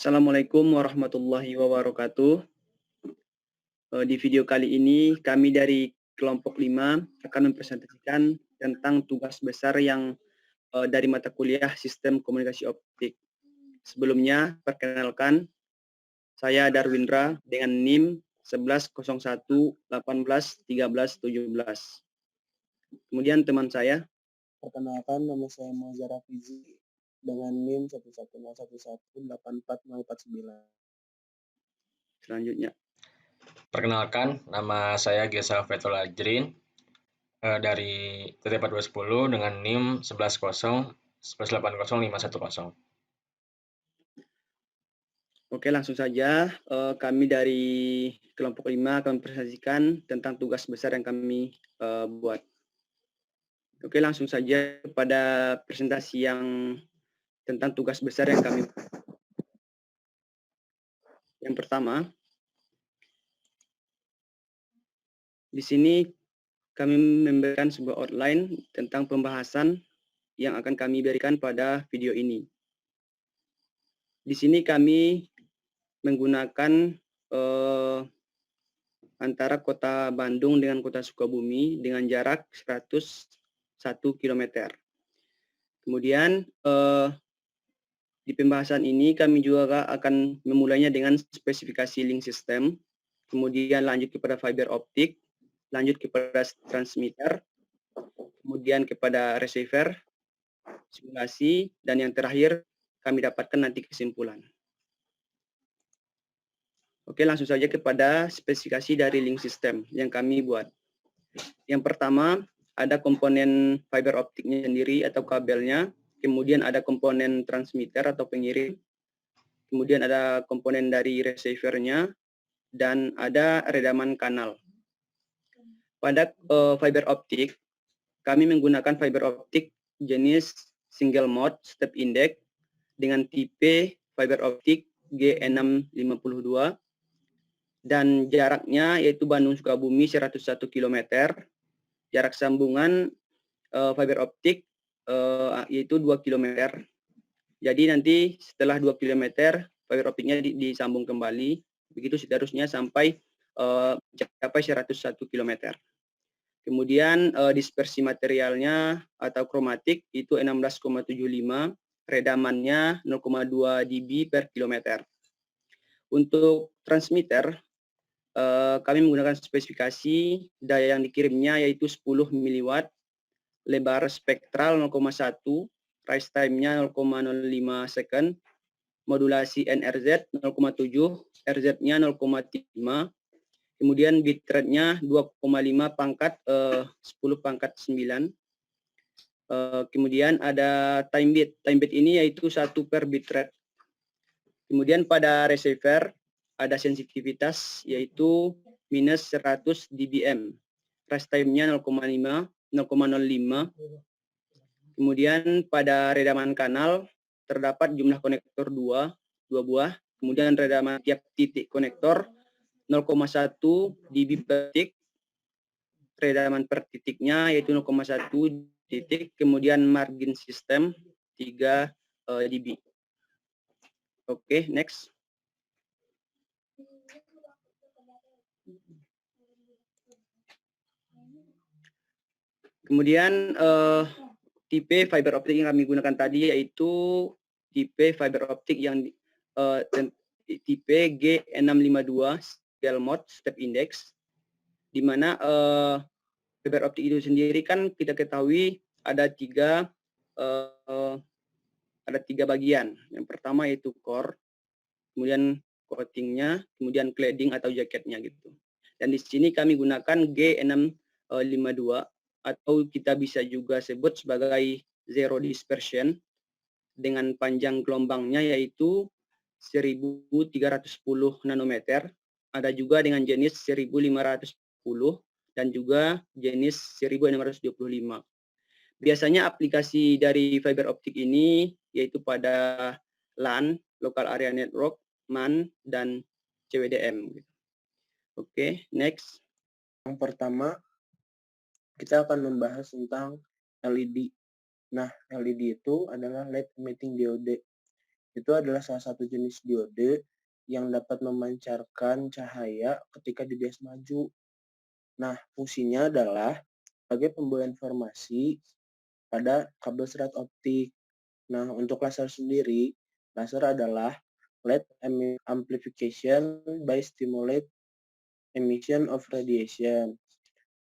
Assalamualaikum warahmatullahi wabarakatuh. Di video kali ini kami dari kelompok 5 akan mempresentasikan tentang tugas besar yang dari mata kuliah Sistem Komunikasi Optik. Sebelumnya, perkenalkan, saya Darwindra dengan NIM 1101181317. Kemudian teman saya, Perkenalkan, nama saya Mozar Rafizi dengan NIM 1101184049. selanjutnya. Perkenalkan, nama saya Gesa Fetul Ajrin dari TT4210 dengan NIM 1101180510. Oke, langsung saja kami dari kelompok 5 akan mempresentasikan tentang tugas besar yang kami buat. Oke, langsung saja pada presentasi yang tentang tugas besar yang kami. Yang pertama, di sini kami memberikan sebuah outline tentang pembahasan yang akan kami berikan pada video ini. Di sini kami menggunakan antara kota Bandung dengan kota Sukabumi dengan jarak 101 km. Kemudian di pembahasan ini kami juga akan memulainya dengan spesifikasi link system, kemudian lanjut kepada fiber optik, lanjut kepada transmitter, kemudian kepada receiver, simulasi, dan yang terakhir kami dapatkan nanti kesimpulan. Oke, langsung saja kepada spesifikasi dari link system yang kami buat. Yang pertama, ada komponen fiber optiknya sendiri atau kabelnya, kemudian ada komponen transmitter atau pengirim, kemudian ada komponen dari receivernya, dan ada redaman kanal. Pada fiber optik, kami menggunakan fiber optik jenis single mode step index dengan tipe fiber optik G652 dan jaraknya yaitu Bandung Sukabumi 101 km. Jarak sambungan fiber optik yaitu 2 km. Jadi nanti setelah 2 km fiber optiknya disambung kembali, begitu seterusnya sampai mencapai 101 km. Kemudian dispersi materialnya atau kromatik itu 16,75, redamannya 0,2 dB per kilometer. Untuk transmitter, kami menggunakan spesifikasi daya yang dikirimnya yaitu 10 mW, lebar spektral 0,1, rise time-nya 0,05 second, modulasi NRZ 0,7, RZ-nya 0,5, kemudian bitrate-nya 2,5 pangkat 10 pangkat 9. Kemudian ada time bit. Time bit ini yaitu 1 per bitrate. Kemudian pada receiver ada sensitivitas yaitu minus 100 dBm. Rest time-nya 0,05. Kemudian pada redaman kanal terdapat jumlah konektor 2 buah. Kemudian redaman tiap titik konektor 0,1 dB per titik. Redaman per titiknya yaitu 0,1 titik. Kemudian margin sistem 3 dB. Oke, next. Kemudian tipe fiber optik yang kami gunakan tadi yaitu tipe fiber optik yang tipe G652 single mode step index, di mana fiber optik itu sendiri kan kita ketahui ada tiga bagian. Yang pertama yaitu core, kemudian coatingnya, kemudian cladding atau jaketnya gitu. Dan di sini kami gunakan G652 atau kita bisa juga sebut sebagai zero dispersion dengan panjang gelombangnya yaitu 1310 nanometer. Ada juga dengan jenis 1510 dan juga jenis 1625. Biasanya aplikasi dari fiber optik ini yaitu pada LAN, Local Area Network, MAN, dan CWDM. Oke, next. Yang pertama, kita akan membahas tentang LED. Nah, LED itu adalah light emitting diode. itu adalah salah satu jenis diode yang dapat memancarkan cahaya ketika dibias maju. Nah, fungsinya adalah sebagai pembawa informasi pada kabel serat optik. Nah, untuk laser sendiri, laser adalah light amplification by stimulate emission of radiation.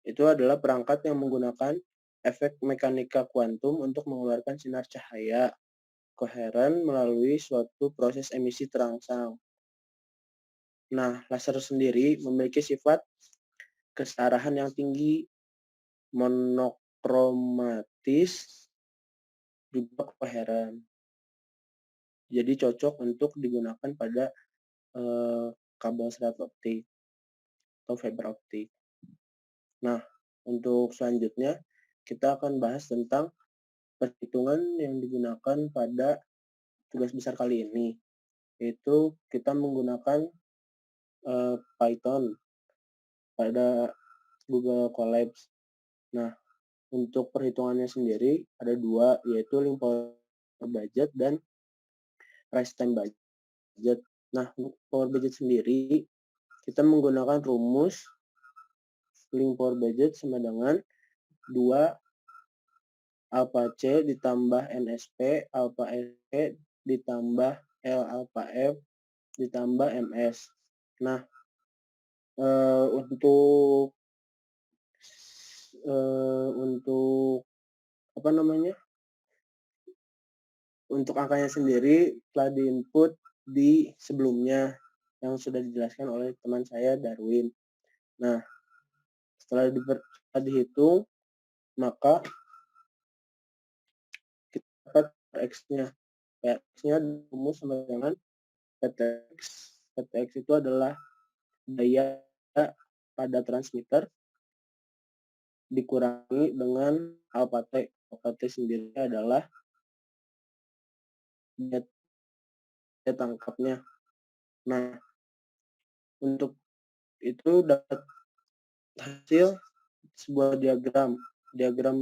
Itu adalah perangkat yang menggunakan efek mekanika kuantum untuk mengeluarkan sinar cahaya koheren melalui suatu proses emisi terangsang. Nah, laser sendiri memiliki sifat kesearahan yang tinggi, monokromatis, juga koheren. Jadi cocok untuk digunakan pada kabel serat optik atau fiber optik. Nah, untuk selanjutnya kita akan bahas tentang perhitungan yang digunakan pada tugas besar kali ini, yaitu kita menggunakan Python pada Google Colabs. Nah, untuk perhitungannya sendiri ada dua, yaitu link power budget dan price time budget. Nah, power budget sendiri kita menggunakan rumus link power budget sama dengan 2 alpha C ditambah NSP alpha SP ditambah L alpha F ditambah MS. Nah, untuk untuk angkanya sendiri telah diinput di sebelumnya yang sudah dijelaskan oleh teman saya Darwin. Nah, setelah dihitung, maka kita dapat PX-nya. PX-nya rumus sama dengan PTX. PTX itu adalah daya pada transmitter dikurangi dengan alpha T. Alpha T sendiri adalah daya tangkapnya. Nah, untuk itu dapat hasil sebuah diagram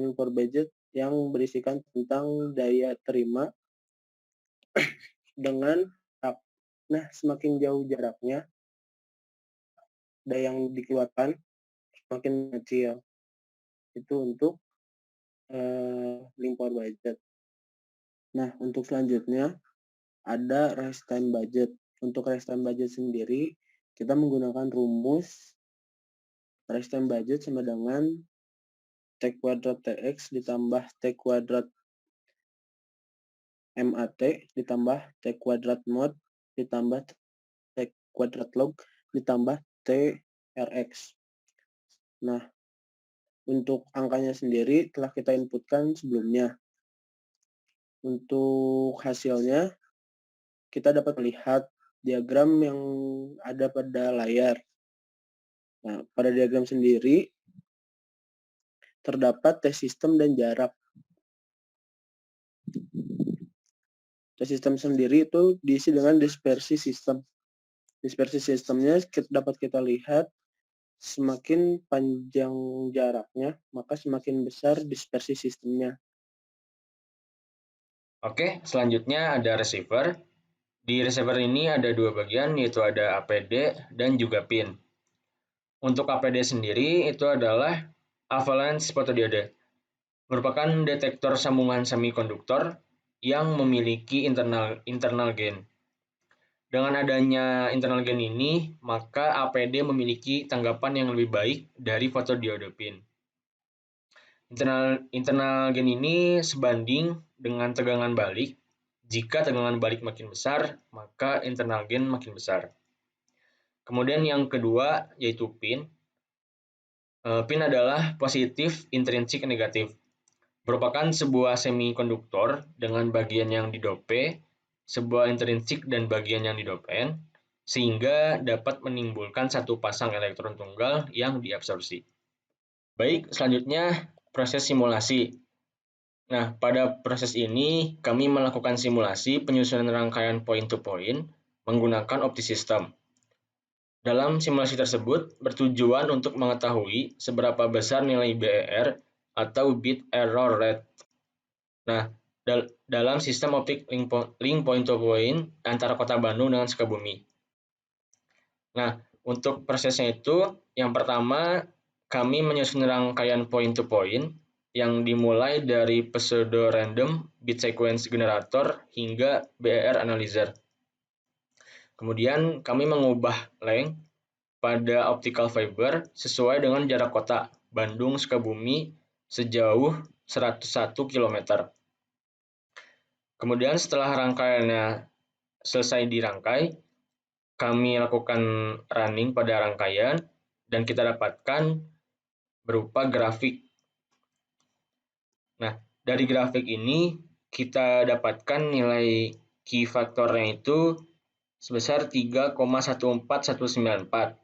link power budget yang berisikan tentang daya terima dengan jarak. Nah, semakin jauh jaraknya, daya yang dikeluarkan semakin kecil. Itu untuk link power budget. Nah, untuk selanjutnya ada rest time budget. Untuk rest time budget sendiri, kita menggunakan rumus rest time budget sama dengan T kuadrat TX ditambah T kuadrat MAT ditambah T kuadrat mod ditambah T kuadrat log ditambah TRX. Nah, untuk angkanya sendiri telah kita inputkan sebelumnya. Untuk hasilnya, kita dapat melihat diagram yang ada pada layar. Nah, pada diagram sendiri terdapat T sistem dan jarak. T sistem sendiri itu diisi dengan dispersi sistem. Dispersi sistemnya dapat kita lihat semakin panjang jaraknya, maka semakin besar dispersi sistemnya. Oke, selanjutnya ada receiver. Di receiver ini ada dua bagian, yaitu ada APD dan juga pin. Untuk APD sendiri itu adalah avalanche photodiode, merupakan detektor sambungan semikonduktor yang memiliki internal gain. Dengan adanya internal gain ini, maka APD memiliki tanggapan yang lebih baik dari photodiode pin. Internal gain ini sebanding dengan tegangan balik. Jika tegangan balik makin besar, maka internal gain makin besar. Kemudian yang kedua yaitu pin. Pin adalah positif intrinsik negatif. Merupakan sebuah semikonduktor dengan bagian yang didope, sebuah intrinsik dan bagian yang didopen, sehingga dapat menimbulkan satu pasang elektron tunggal yang diabsorpsi. Baik, selanjutnya proses simulasi. Nah, pada proses ini kami melakukan simulasi penyusunan rangkaian point-to-point menggunakan OptiSystem. Dalam simulasi tersebut bertujuan untuk mengetahui seberapa besar nilai BER atau bit error rate. Nah, dalam sistem optik link point-to-point antara Kota Bandung dengan Sukabumi. Nah, untuk prosesnya itu, yang pertama kami menyusun rangkaian point-to-point yang dimulai dari pseudo-random bit sequence generator hingga BER analyzer. Kemudian kami mengubah length pada optical fiber sesuai dengan jarak kota Bandung-Sukabumi sejauh 101 km. Kemudian setelah rangkaiannya selesai dirangkai, kami lakukan running pada rangkaian dan kita dapatkan berupa grafik. Nah, dari grafik ini kita dapatkan nilai key faktornya itu sebesar 3,14194.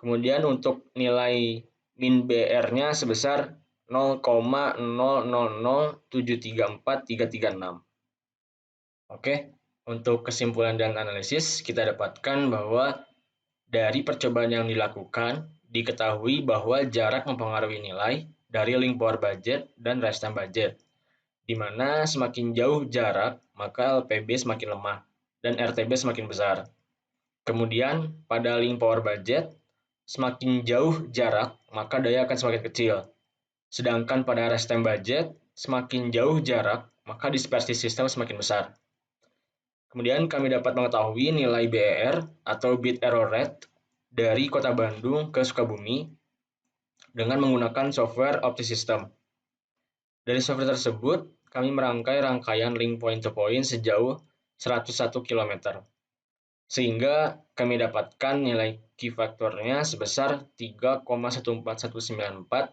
Kemudian untuk nilai min BR-nya sebesar 0,000734336. Oke, untuk kesimpulan dan analisis kita dapatkan bahwa dari percobaan yang dilakukan diketahui bahwa jarak mempengaruhi nilai dari link power budget dan rest time budget, di mana semakin jauh jarak maka LPB semakin lemah dan RTB semakin besar. Kemudian pada link power budget, semakin jauh jarak maka daya akan semakin kecil. Sedangkan pada rest time budget, semakin jauh jarak maka dispersi sistem semakin besar. Kemudian kami dapat mengetahui nilai BER atau bit error rate dari Kota Bandung ke Sukabumi dengan menggunakan software OptiSystem. Dari software tersebut, kami merangkai rangkaian link point-to-point sejauh 101 km. Sehingga kami dapatkan nilai key faktornya sebesar 3,14194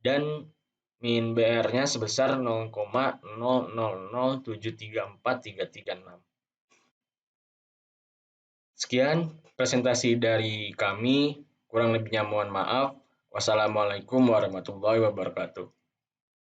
dan min BR-nya sebesar 0,000734336. Sekian presentasi dari kami, kurang lebihnya mohon maaf. Wassalamualaikum warahmatullahi wabarakatuh.